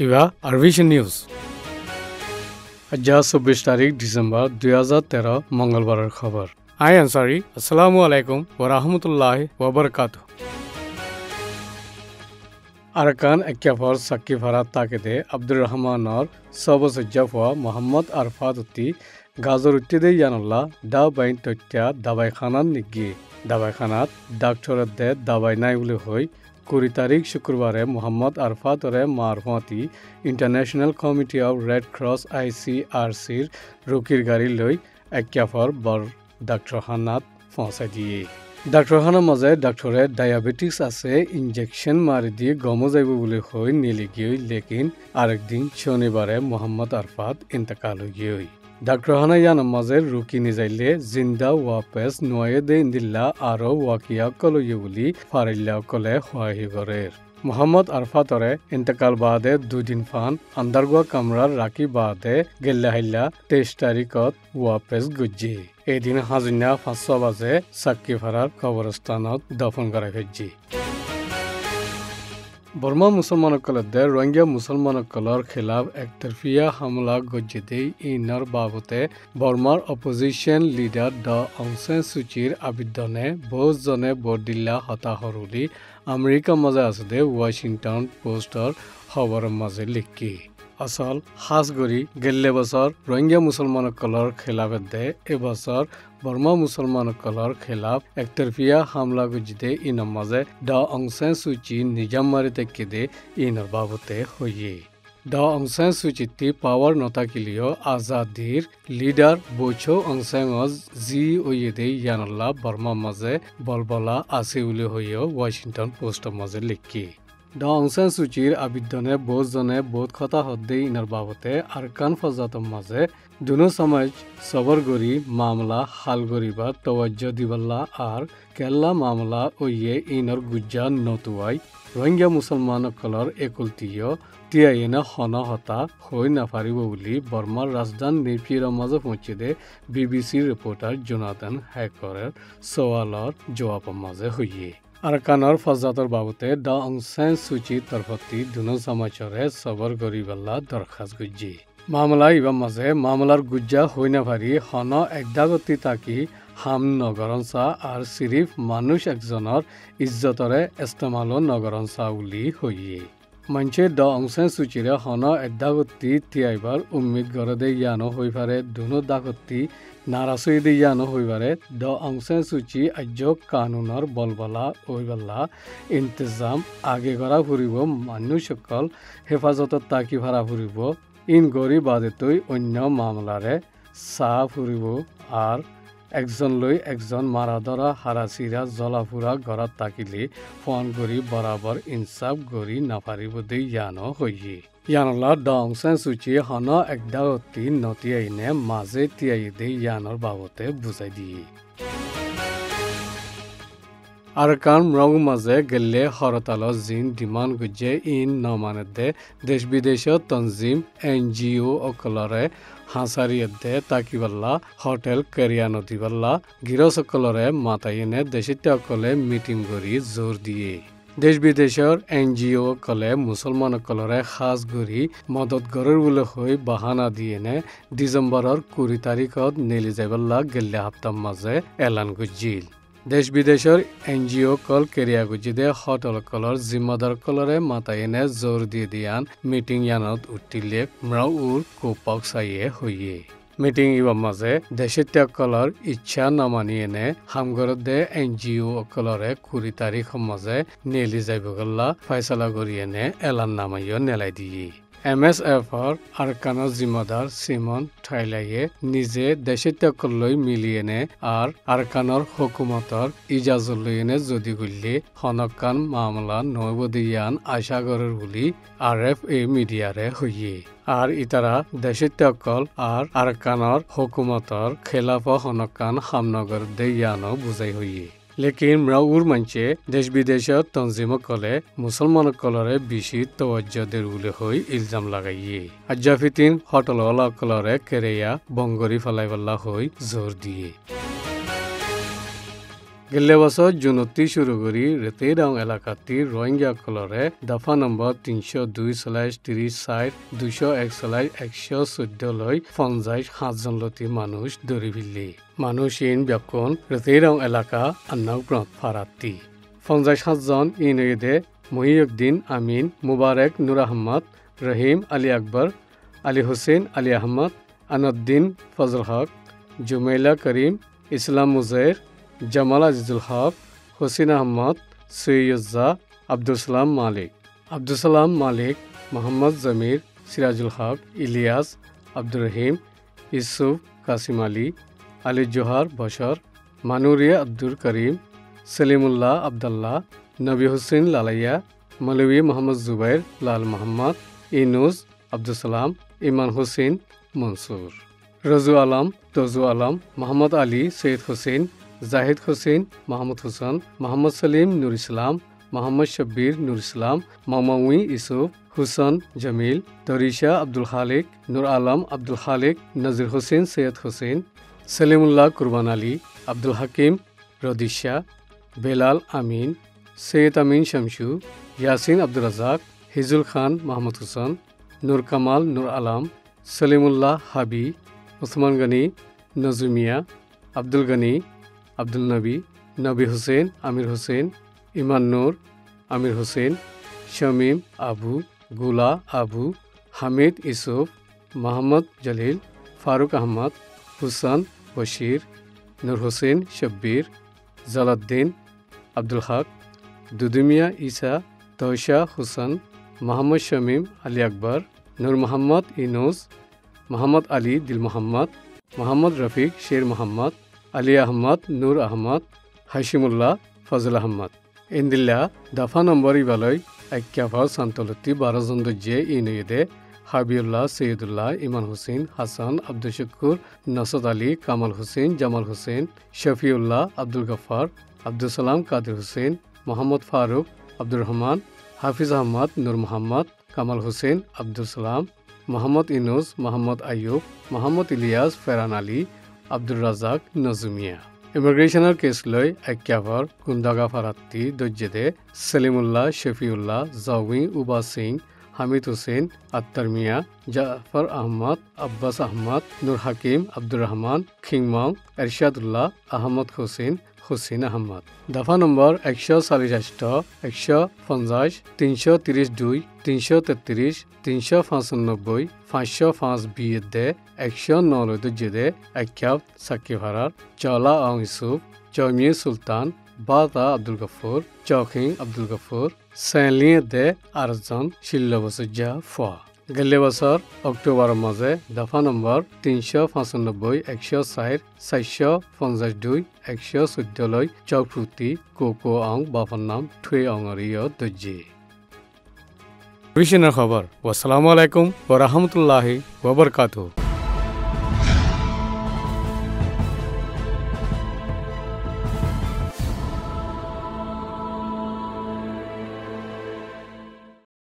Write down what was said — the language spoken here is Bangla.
ইবা আরভিশন নিউজ আজ 24 তারিখ ডিসেম্বর 2013 মঙ্গলবারের খবর আই আনসারি আসসালামু আলাইকুম ওয়া রাহমাতুল্লাহি ওয়া বারাকাতুহু আরকান এক্কাফর সাক্কি ফারাত তাকেদে আব্দুর রহমানর সবসজ্জাফা মোহাম্মদ আরফাত উত্তি গাজর উত্তিদে ইয়ানুল্লাহ দা বাইন তত্যা দাবাইখানাত নিগি দাবাইখানাত ডাক্তরের দে দাবাই নাই বলে হই 20 তারিখ শুক্রবারে মোহাম্মদ আরফাতরে মারফতি international committee of red cross ICRCর রুকির গাড়ি লৈ এক্কাফর বর ডাক্তরখানাত পৌঁছাই দিয়ে ডাক্তরখানার মাঝে ডাক্তরে ডায়াবেটিস আছে ইনজেকশন মারি দিয়ে গমো যাইব বলে হই নিলে গিয়ে লেকিন আরেকদিন শনিবারে মোহাম্মদ আরফাত ইন্তেকাল হয়ে ডাক্তরখানা ইয়ানোর মাঝে রুকি নিজাইলে জিন্দা ওয়াপেস নয়ে দে ইন্দিল্লা আরো ওয়াকিয়া কলইয়ে বলি ফারিল্লা কলে হওয়াহি গরের মোহাম্মদ আরফাতরে ইন্তেকাল বাদে 2 দিন ফান আন্দারগুয়া কামরার রাখি বাদে গেল্লাহিল্লা 23 তারিখত ওয়াপেস গুজ্জি এদিন হাজিনা 500 বাজে সাক্কি ফারার কবরস্থানত দফন করা হয়েছে বর্মা মুসলমানসকলে রোহিঙ্গা মুসলমানসকলৰ খিলাফ একতরফিয়া হামলা গজ্জিতে ইনার বাবতে বর্মার অপোজিশন লিডার ড অং সান সুচির আবেদনে বহুজনে বরদিল্লা হতাহর বুলি আমেরিকা মাঝে আছে ওয়াশিংটন পোস্টর খবরের মাঝে লিখি আসল হাজগরি গেল্লে বছর রোহিঙ্গা মুসলমানসকলৰ খিলাফে দে এবছর বর্মা মুসলমানসকলৰ খিলাফ একতরফিয়া হামলা গজ্জিতে ইনার মাঝে ড অং সান সুচি নিজাম মারি তেকেদে ইনার বাবতে হইয়ে ড অং সান সুচিতি পাওয়ার নতাকিলিও আজাদির লিডার বৈছো অং সান জি ওয়েদে ইয়ানল্লা বর্মা মাঝে বলবলা আছে বলে হইও ওয়াশিংটন পোস্টের মাঝে লিখি ড অং সান সুচির আবেদনে বহুজনে বহুত কথা হদ্দে ইনার বাবতে আরকান ফজাতর মাঝে দুনো সমাজ সবর গরি মামলা হাল গরিবা তওয়াজ্জো দিবাল্লা আর কেল্লা মামলা ওয়ে ইনর গুজ্জা নতুয়াই রোহিঙ্গা মুসলমানসকলৰ একুলতিয় তিয়াইনা হন হতা হৈ নাফাৰিব বুলি বৰ্মাৰ ৰাজধানী নিৰ্ফিৰ মাজে পਹੁঁচিদে BBC ৰিপৰ্টাৰ জোনাথন হেকৰৰ সৱালৰ জবাবৰ মাজে হইয়ে আরকানর ফজাতর বাবতে ড অং সান সুচি তরফতি দুনো সমাজরে সবর গরিবাল্লা দরখাস্ত গুজ্জি মামলা ইবা মাঝে মামলার গুজ্জা হই না পারি হন একদাগতি তাকি হাম নগরনসা আর সিরিফ মানুষ একজনের ইজ্জতরে ইস্তেমালো নগরনসা উলি হইয়ে মঞ্চে ড অং সান সুচিরে হন একদাগতি তিয়াইবার উম্মিদ গরদে ইয়ানো হই পারে দুনো দাগতি নারাসইদে ইয়ানো হই পারে ড অং সান সুচি আজ্য কানুনর বলবলা ওইবাল্লা ইন্তজাম আগে করা ফুরিব মানুষ সকল হেফাজতত তাকি ভাড়া ফুরিব ইন গরি বাদেতই অন্য মামলারে চা ফুরিব আর একজন লৈ একজন মারা ধরা হারাচিরা জলাফুরা ঘৰত তাকিলে ফোন কৰি বরাবর ইনসাফ গরি নাপারিব দে ইয়ানো হইয়ে ইয়ানলা ড অং সান সুচি হন একদাগতি নতিয়াইনে মাঝে তিয়াই দে ইয়ানোর বাবতে বুঝাই দিয়ে আরকান মৃগ মাঝে গেলে হরতাল জিন ডিমান্ড গুজে ইন নমানে দে দেশ বিদেশত তনজিম NGO অকলরে হাসারিয়ে দে তাকিবাল্লা হোটেল কেরিয়ানো দিবাল্লা গিরসকলরে মাতাইনে দেশিতে অকলে মিটিং করি জোর দিয়ে দেশ বিদেশের NGO কলে মুসলমানসকলরে খাস গরি মদত গরের বলে হই বাহানা দিয়ে ডিসেম্বরের 20 তারিখত নেলি যাইবাল্লা গেলে হাপ্তার মাঝে এলান গুজিল দেশ বিদেশের NGO কল কেরিয়া গুজিদে হোটেল কলর জিম্মাদার কলরে মাতাইনে জোর দিয়ে দিয়ান মিটিং ইয়ানত উঠিলে মৃউর কোপক সাইয়ে হইয়ে মিটিং ইবার মাঝে দেশের কলর ইচ্ছা নামানিয়ে হামগরত দে NGO কলরে 20 তারিখ মাঝে নেলি যাইবগল্লা ফয়সালা করিয়ে এলান নামাইও নেলাই দিয়ে MSFৰ আরকানৰ জিম্মাদার সিমন ঠাইলাইয়ে নিজে দেশের লৈ মিলিয়েনে আর আরকানৰ হুকুমতর ইজাজত লইনে যদি গল্লে হনকান মামলা নবদিয়ান আশা করার বলি RFA মিডিয়ারে হইয়ে আর ইতারা দেশের আর আরকানৰ হুকুমতর খেলাফ হনকান হামনগর দেয়ানো বুঝাই হইয়ে লেকিন মৃউর মঞ্চে দেশ বিদেশত তনজিম কলে মুসলমান কলরে বেশি তওয়াজ্জো দের বলে হই ইলজাম লাগাইয়ে আজ্জাফিতিন হোটেলওয়ালা কলরে কেরেয়া বঙ্গরি ফেলাইবাল্লা হই জোর দিয়ে গেলে বছর জুনতি শুরু করি রেতেরাং এলাকাটি রোহিঙ্গা কলরে দফা নম্বর 302/30/201/114 লৈ 57 লতি মানুষ দরি ভিল্লি মানুষ ইন ব্যাপন রেতেরাং এলাকা আন্নাউগ্রত ফারাতি 57 জন ইন এদে মহিউদ্দিন আমিন মুবারক নুর আহমদ রহিম আলী আকবর আলী হোসেন আলী আহমদ আনউদ্দিন ফজল হক জুমেলা করিম ইসলাম মুজাইর জামাল আজিজুল হক হোসেন আহমদ সৈয়দা আব্দুল সালাম মালিক মোহাম্মদ জমির সিরাজুল হক ইলিয়াস আব্দুর রহিম ইউসুফ কাসিম আলী জোহার বশর মানুরিয়া আব্দুল করিম সলিমুল্লাহ আবদুল্লাহ নবী হুসেন লালাইয়া মৌলভী মোহাম্মদ জুবাইর লাল মোহাম্মদ ইনুস আব্দুল সালাম ইমান হুসেন মনসুর রজু আলম তজু আলম মোহাম্মদ আলী সৈয়দ হুসেন জাহিদ হুসেন মাহমুদ হুসেন মোহাম্মদ সলিম নুর ইসলাম মোহাম্মদ শব্বির নুর ইসলাম মামাউই ইসুফ হুসন জমিল তরিশা আব্দুল খালিক নুর আলম আব্দুল খালিক নজির হুসেন সৈয়দ হুসেন সলিমুল্লাহ কুরবান আলী আব্দুল হাকিম রদিশা বেলাল আমিন সৈয়দ আমিন শামসু ইয়াসিন আব্দুল রাজাক হিজুল খান মাহমুদ হুসেন নূর কামাল নূর আলম সলিমুল্লাহ হাবি ওসমান গনি নজুমিয়া আব্দুল গনি আব্দুল নবী হুসেন আমির হুসেন ইমান নূর আমির হুসেন শামীম আবু গুলা আবু হামিদ ইসুফ মোহাম্মদ জলিল ফারুক আহমদ হুসান বশির নূর হোসেন শব্বির জালাদ্দিন আব্দুল হক দুদুমিয়া ঈসা তৌশা হুসেন মোহাম্মদ শামীম আলী আকবর নূর মোহাম্মদ ইনুস মোহাম্মদ আলী দিল মোহাম্মদ রফিক শের মোহাম্মদ আলী আহমদ নূর আহমদ হাশিমুল্লাহ ফজল আহমদ ইন্দিল্লা দফা নম্বর ইবালয় এক্যাফা সান্তলতি 12 জন দজ্জে ইনুয়েদে হাবিউল্লাহ সৈয়দুল্লাহ ইমান হুসেন হাসান আব্দুল শুকুর নসদ আলী কামাল হুসেন জামাল হুসেন শফিউল্লাহ আব্দুল গফার আব্দুল সালাম কাদের হুসেন মোহাম্মদ ফারুক আব্দুর রহমান হাফিজ আহমদ নূর মোহাম্মদ কামাল হুসেন আব্দুল সালাম মোহাম্মদ ইনুস মোহাম্মদ আইয়ুব মোহাম্মদ ইলিয়াস ফেরান আলী আব্দুর রাজাক নজুমিয়া ইমিগ্রেশনের কেস লৈ এক্যাভর কুন্দাগা ফারাত্তি দজ্জেদে সলিমুল্লাহ শফিউল্লাহ জাউই উবা সিং হামিদ হুসেন আত্তার মিয়া জাফর আহমদ আব্বাস আহমদ নূর হাকিম আব্দুর রহমান খিংমং এরশাদুল্লাহ আহমদ হুসেন আহমদ দফা নম্বর 148 150 332 333 395 505 বিয়েদে 109 দজ্জেদে এক্যাব সাকি ভারার চলা আং ইসুফ জমিয়ে সুলতান বাদা আব্দুল গফুর চৌখিং আব্দুল গফুর সেলিয়ে দে আরজন শিল্লবসজ্জা ফা গেলে বছর অক্টোবর মাঝে দফা নম্বর 395 160 452 114 লৈ চৌফুতি কোকো আং বাফার নাম থুয়ে অঙরিয় দজ্জি খবর। আসসালামু আলাইকুম ওয়া রাহমাতুল্লাহি ওয়া বারাকাতুহু।